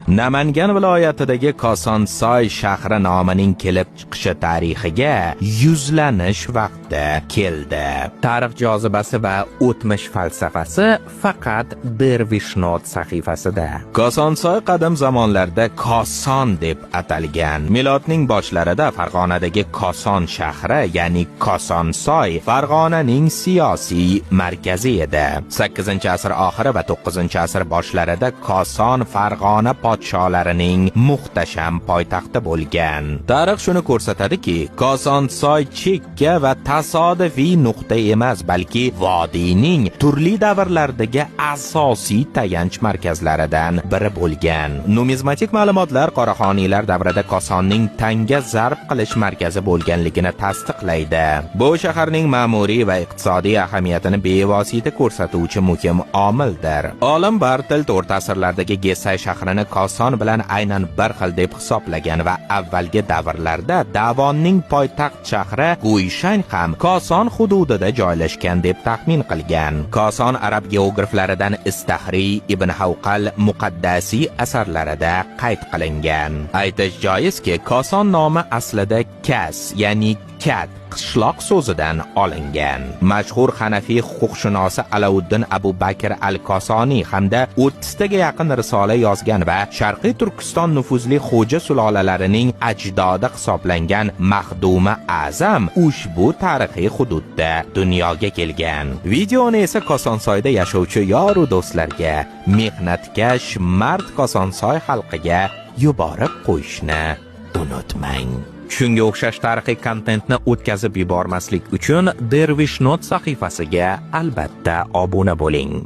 Namangan viloyatidagi Kosonsoy shahri nomining kelib chiqishi tarixiga yuzlanish vaqti keldi. Tarix jozibasi va o'tmish falsafasi faqat Dervishnot sahifasida. Kosonsoy qadim zamonlarda Koson deb atalgan. Milodning boshlarida Farg'onadagi Koson shahri, ya'ni Kosonsoy, Farg'onaning siyosiy markazi edi. 8-asr oxiri va 9-asr boshlarida Koson Farg'ona podsholarining muhtasham poytaxti bo'lgan. Tarix shuni ko'rsatadiki, Kosonsoy chekka va tasodifiy nuqta emas, balki vodiyning turli davrlardagi asosiy tayanch markazlaridan biri bo'lgan. Numizmatik ma'lumotlar Qoraxoniylar davrida Kosonning tanga zarb qilish markazi bo'lganligini tasdiqlaydi. Bu shaharning ma'muriy va iqtisodiy ahamiyatini bevosita ko'rsatuvchi muhim omildir. Olim Bartelt o'rta asrlardagi Gesay shahrini Koson bilan aynan bir xil deb hisoblagan va avvalgi davrlarda Davonning poytaxt shahri Guyshan ham Koson hududida joylashgan deb taxmin qilgan. Koson arab geograflaridan Istahriy ibn Havqal Muqaddasiy asarlarida qayd qilingan. Aytish joizki, Koson nomi aslida Kas, ya'ni kat, qishloq so'zidan olingan. Mashhur Hanafiy huquqshunosi Alauddin Abu Bakr al-Kosoniy hamda 30 taga yaqin risola yozgan va Sharqiy Turkiston nufuzli xo'ja sulolalarining ajdodi hisoblangan Mahduma Azam ushbu tarixiy hududda dunyoga kelgan. Videoni esa Kosonsoyda yashovchi yoru do'stlarga, mehnatkash mard Kosonsoy xalqiga yuborib qo'yishni unutmang. Shunga o'xshash tarixiy kontentni o'tkazib yubormaslik uchun Dervishnot sahifasiga albatta obuna bo'ling.